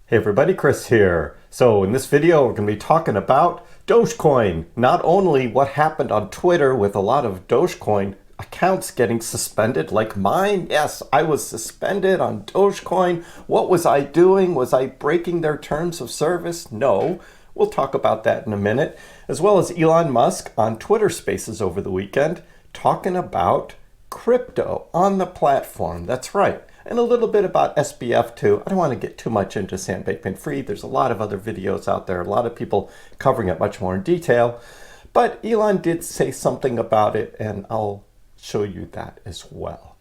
Hey everybody, Chris here. So in this video, we're going to be talking about Dogecoin. Not only what happened on Twitter with a lot of Dogecoin accounts getting suspended, like mine. Yes, I was suspended on Dogecoin. What was I doing? Was I breaking their terms of service? No. We'll talk about that in a minute. As well as Elon Musk on Twitter Spaces over the weekend, talking about crypto on the platform. That's right. And a little bit about SBF too. I don't want to get too much into Sam Bankman-Fried. There's a lot of other videos out there, a lot of people covering it much more in detail. But Elon did say something about it, and I'll show you that as well.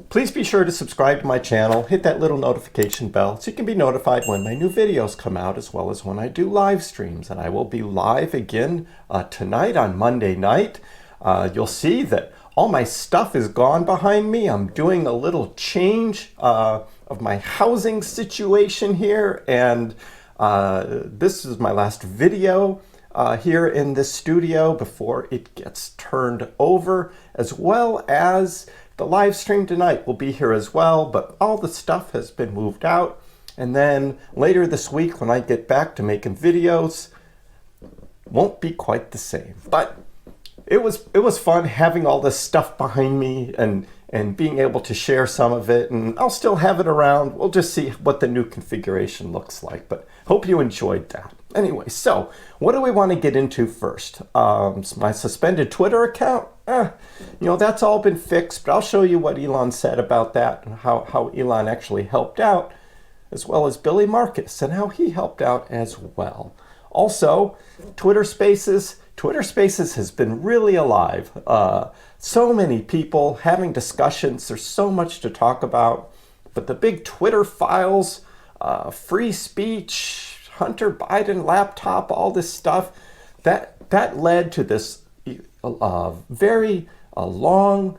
Please be sure to subscribe to my channel, hit that little notification bell so you can be notified when my new videos come out, as well as when I do live streams. And I will be live again tonight on Monday night. You'll see that all my stuff is gone behind me. I'm doing a little change of my housing situation here, and this is my last video here in this studio before it gets turned over, as well as the live stream tonight will be here as well, but all the stuff has been moved out. And then later this week, when I get back to making videos, won't be quite the same. But it was fun having all this stuff behind me and being able to share some of it, and I'll still have it around. We'll just see what the new configuration looks like, but hope you enjoyed that. Anyway, so what do we want to get into first? My suspended Twitter account? That's all been fixed, but I'll show you what Elon said about that and how Elon actually helped out, as well as Billy Marcus and how he helped out as well. Also, Twitter Spaces. Twitter Spaces has been really alive. So many people having discussions. There's so much to talk about. But the big Twitter files, free speech, Hunter Biden laptop, all this stuff, that led to this very long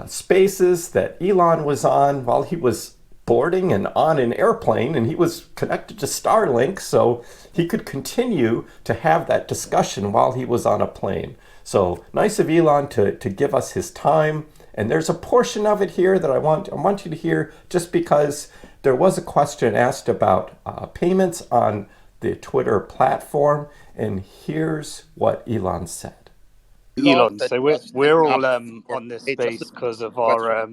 spaces that Elon was on while he was boarding and on an airplane, and he was connected to Starlink, so he could continue to have that discussion while he was on a plane. So nice of Elon to give us his time. And there's a portion of it here that I want you to hear, just because there was a question asked about payments on the Twitter platform, and here's what Elon said. Elon, so we're all on this space because of our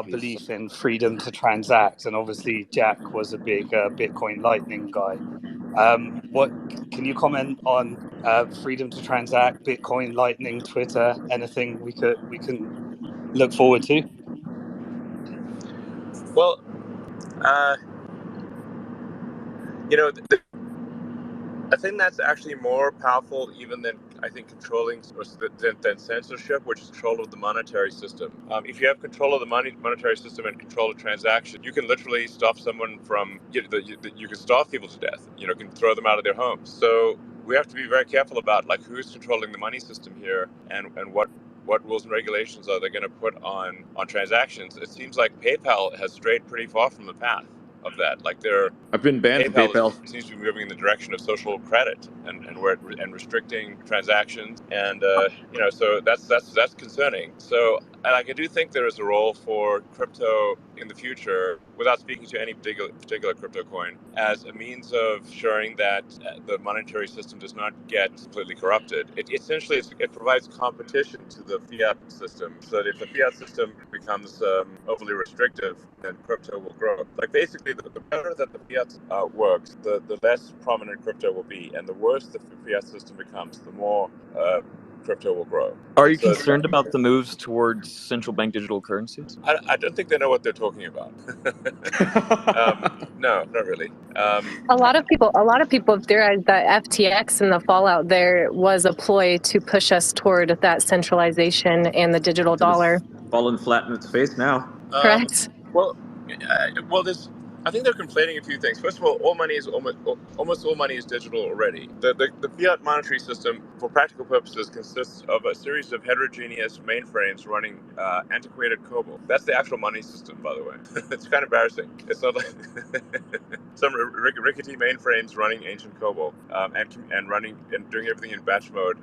belief in freedom to transact, and obviously Jack was a big Bitcoin Lightning guy. What can you comment on freedom to transact, Bitcoin Lightning, Twitter, anything we can look forward to? Well, I think that's actually more powerful even than, I think, controlling than censorship, which is control of the monetary system. If you have control of the monetary system and control of transaction, you can literally stop someone from, you can starve people to death, can throw them out of their homes. So we have to be very careful about who's controlling the money system here and what rules and regulations are they going to put on transactions. It seems like PayPal has strayed pretty far from the path of that. I've been banned from PayPal. Seems to be moving in the direction of social credit and restricting transactions, and so that's concerning. So I do think there is a role for crypto in the future, without speaking to any particular crypto coin, as a means of ensuring that the monetary system does not get completely corrupted. It provides competition to the fiat system, so that if the fiat system becomes overly restrictive, then crypto will grow. Basically, the better that the fiat works, the less prominent crypto will be, and the worse the fiat system becomes, the more crypto will grow. Are you concerned about the moves towards central bank digital currencies? I don't think they know what they're talking about. No, not really. A lot of people have theorized that FTX and the fallout there was a ploy to push us toward that centralization and the digital dollar. Falling flat in its face now. Correct. I think they're conflating a few things. First of all, almost all money is digital already. The fiat monetary system, for practical purposes, consists of a series of heterogeneous mainframes running antiquated COBOL. That's the actual money system, by the way. It's kind of embarrassing. It's not like some rickety mainframes running ancient COBOL and running and doing everything in batch mode.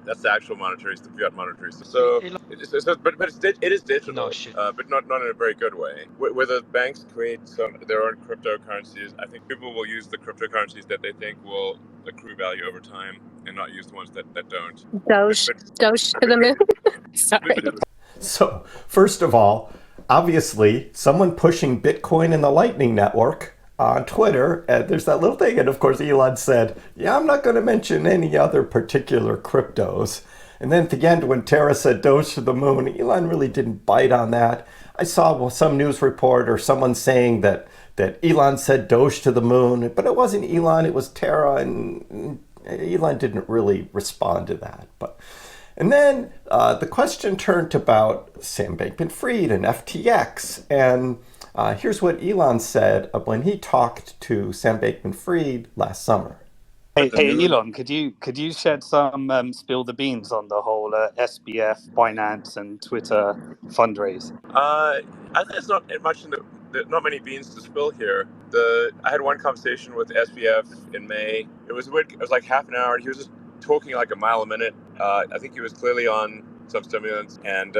That's the actual monetary, the fiat monetary system. So, it is digital, No shit. but not in a very good way. Whether banks create their own cryptocurrencies, I think people will use the cryptocurrencies that they think will accrue value over time, and not use the ones that don't. Doge to the moon. Sorry. So, first of all, obviously, someone pushing Bitcoin in the Lightning Network on Twitter, and there's that little thing, and of course Elon said, yeah, I'm not going to mention any other particular cryptos. And then at the end, when Tara said Doge to the moon, Elon really didn't bite on that. I saw some news report or someone saying that Elon said Doge to the moon, but it wasn't Elon, it was Tara, and Elon didn't really respond to that. And then the question turned about Sam Bankman-Fried and FTX. And here's what Elon said when he talked to Sam Bankman-Fried last summer. Hey Elon, could you shed some spill the beans on the whole SBF, Binance, and Twitter fundraise? I think there's not much not many beans to spill here. I had one conversation with SBF in May. It was weird. It was like half an hour. He was just talking like a mile a minute. I think he was clearly on some stimulants, and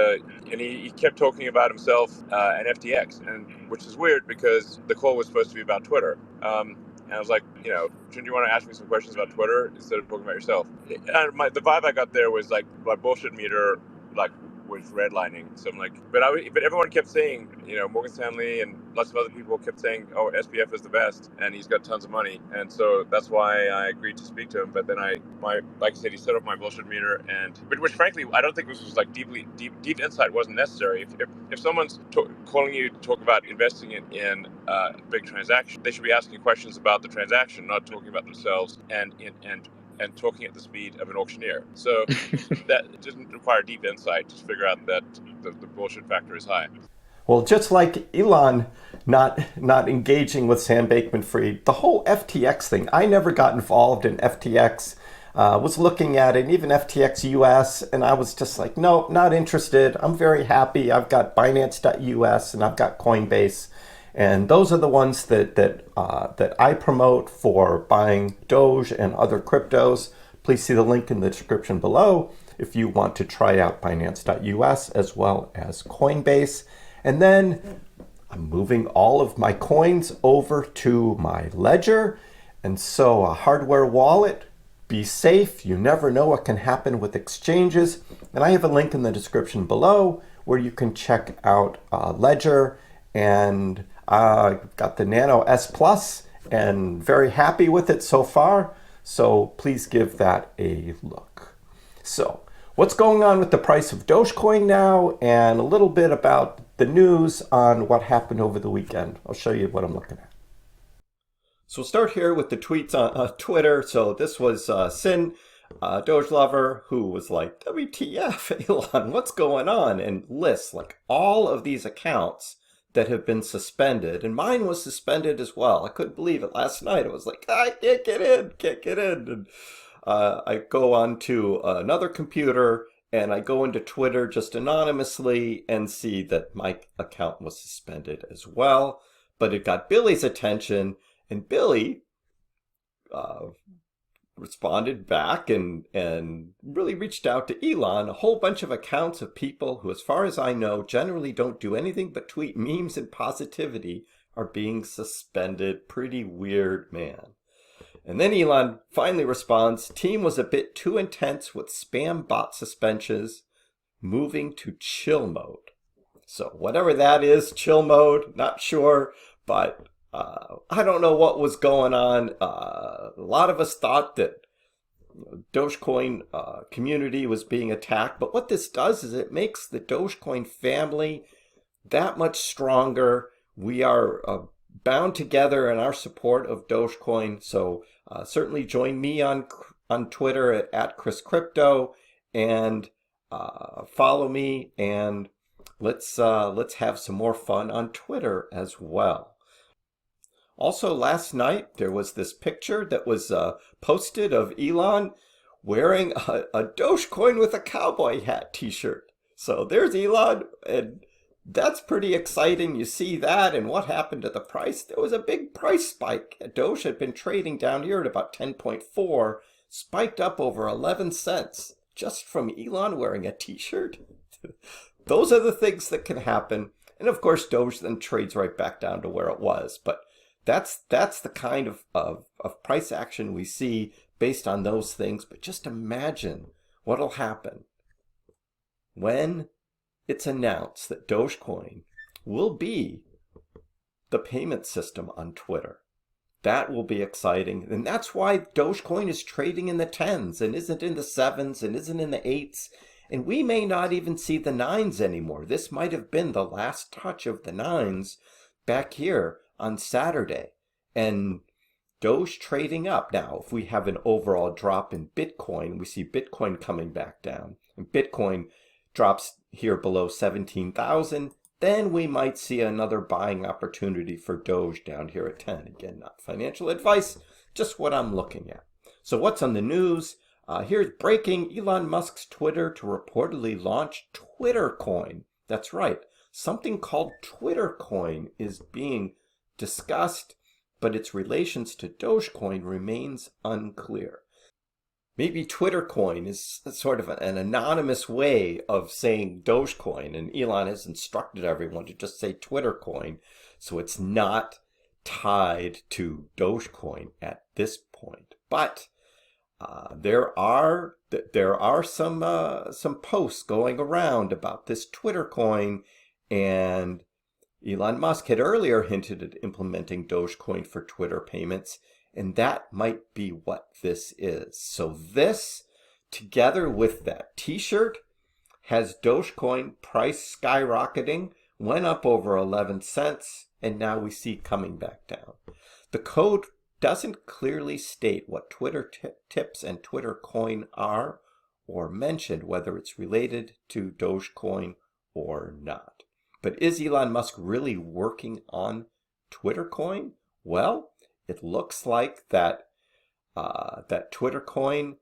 he kept talking about himself and FTX, and which is weird because the call was supposed to be about Twitter. And I was like, shouldn't you want to ask me some questions about Twitter instead of talking about yourself? And the vibe I got there was like my bullshit meter, like, was redlining. So I'm like, but everyone kept saying, Morgan Stanley and lots of other people kept saying, oh, SBF is the best, and he's got tons of money, and so that's why I agreed to speak to him. But then like I said, he set up my bullshit meter, which frankly I don't think this was like deep insight wasn't necessary. If someone's calling you to talk about investing in a big transaction, they should be asking questions about the transaction, not talking about themselves and talking at the speed of an auctioneer. So that doesn't require deep insight to figure out that the bullshit factor is high. Well, just like Elon not engaging with Sam Bankman-Fried, the whole FTX thing, I never got involved in FTX, was looking at it, even FTX US, and I was just like, no, not interested. I'm very happy. I've got Binance.us and I've got Coinbase. And those are the ones that I promote for buying Doge and other cryptos. Please see the link in the description below if you want to try out Binance.us as well as Coinbase. And then I'm moving all of my coins over to my Ledger. And so a hardware wallet, be safe. You never know what can happen with exchanges. And I have a link in the description below where you can check out Ledger, and got the Nano S Plus and very happy with it so far. So please give that a look. So what's going on with the price of Dogecoin now, and a little bit about the news on what happened over the weekend. I'll show you what I'm looking at. So we'll start here with the tweets on Twitter. So this was Sin, Doge lover, who was like, WTF, Elon, what's going on? And lists like all of these accounts that have been suspended, and mine was suspended as well. I couldn't believe it last night. I was like, I can't get in. And I go on to another computer, and I go into Twitter just anonymously and see that my account was suspended as well. But it got Billy's attention, and Billy responded back and really reached out to Elon. A whole bunch of accounts of people who, as far as I know, generally don't do anything but tweet memes and positivity are being suspended. Pretty weird, man. And then Elon finally responds, team was a bit too intense with spam bot suspensions, moving to chill mode. So whatever that is, chill mode, not sure, but I don't know what was going on. A lot of us thought that Dogecoin community was being attacked, but what this does is it makes the Dogecoin family that much stronger. We are bound together in our support of Dogecoin, so certainly join me on Twitter at Chris Crypto, and follow me, and let's have some more fun on Twitter as well. Also, last night, there was this picture that was posted of Elon wearing a Dogecoin with a cowboy hat t-shirt. So there's Elon, and that's pretty exciting. You see that, and what happened to the price? There was a big price spike. Doge had been trading down here at about 10.4, spiked up over 11 cents. just from Elon wearing a t-shirt? Those are the things that can happen. And of course, Doge then trades right back down to where it was. But that's the kind of price action we see based on those things. But just imagine what'll happen when it's announced that Dogecoin will be the payment system on Twitter. That will be exciting. And that's why Dogecoin is trading in the 10s and isn't in the 7s and isn't in the 8s. And we may not even see the 9s anymore. This might have been the last touch of the 9s back here on Saturday. And Doge trading up. Now, if we have an overall drop in Bitcoin, we see Bitcoin coming back down. And Bitcoin drops here below 17,000. Then we might see another buying opportunity for Doge down here at 10. Again, not financial advice, just what I'm looking at. So what's on the news? Here's breaking: Elon Musk's Twitter to reportedly launch Twittercoin. That's right. Something called Twittercoin is being discussed, but its relations to Dogecoin remains unclear. Maybe Twittercoin is sort of an anonymous way of saying Dogecoin, and Elon has instructed everyone to just say Twittercoin, so it's not tied to Dogecoin at this point. But there are some posts going around about this Twittercoin, and Elon Musk had earlier hinted at implementing Dogecoin for Twitter payments. And that might be what this is. So this, together with that t-shirt, has Dogecoin price skyrocketing, went up over 11 cents, and now we see coming back down. The code doesn't clearly state what Twitter tips and Twittercoin are, or mention whether it's related to Dogecoin or not. But is Elon Musk really working on Twittercoin? Well, it looks like that Twittercoin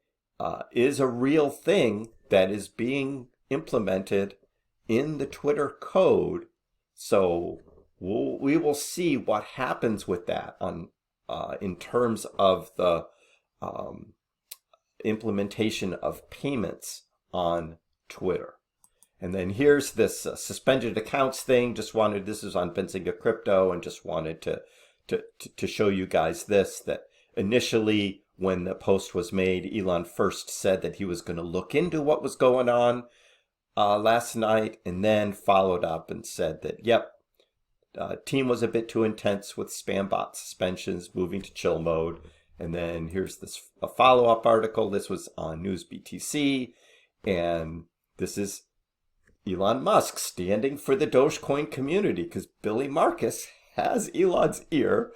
is a real thing that is being implemented in the Twitter code. So we will see what happens with that in terms of the implementation of payments on Twitter. And then here's this suspended accounts thing. This is on Benzinga Crypto, and just wanted to show you guys this, that initially when the post was made, Elon first said that he was going to look into what was going on last night, and then followed up and said that, yep, team was a bit too intense with spam bot suspensions, moving to chill mode. And then here's a follow-up article. This was on News BTC, and this is Elon Musk standing for the Dogecoin community, because Billy Marcus has Elon's ear,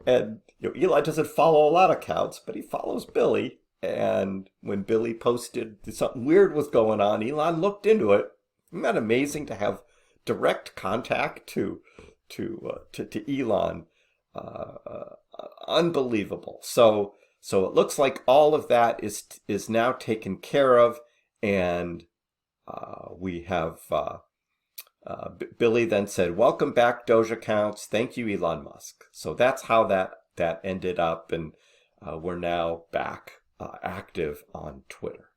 and Elon doesn't follow a lot of accounts, but he follows Billy. And when Billy posted something weird was going on, Elon looked into it. Isn't that amazing to have direct contact to Elon? Unbelievable. So it looks like all of that is now taken care of, and we have. Billy then said, "Welcome back, Doge accounts. Thank you, Elon Musk." So that's how that ended up, and we're now back active on Twitter.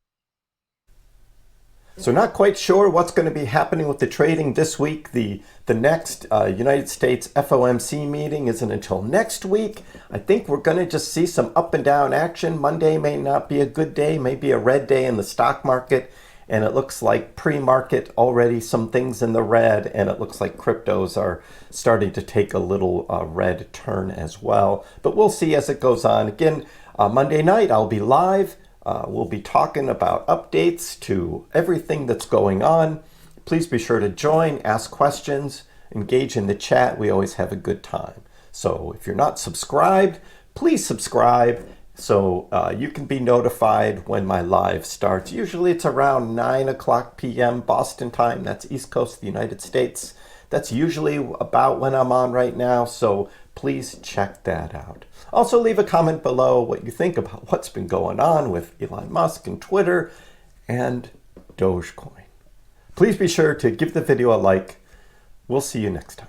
So not quite sure what's going to be happening with the trading this week. The next United States FOMC meeting isn't until next week. I think we're going to just see some up and down action. Monday may not be a good day, maybe a red day in the stock market. And it looks like pre-market already some things in the red, and it looks like cryptos are starting to take a little red turn as well. But we'll see as it goes on. Again, Monday night I'll be live. We'll be talking about updates to everything that's going on. Please be sure to join, ask questions, engage in the chat. We always have a good time. So if you're not subscribed, please subscribe, so you can be notified when my live starts. Usually it's around 9 o'clock p.m. Boston time. That's East Coast of the United States. That's usually about when I'm on right now, so please check that out. Also leave a comment below what you think about what's been going on with Elon Musk and Twitter and Dogecoin. Please be sure to give the video a like. We'll see you next time.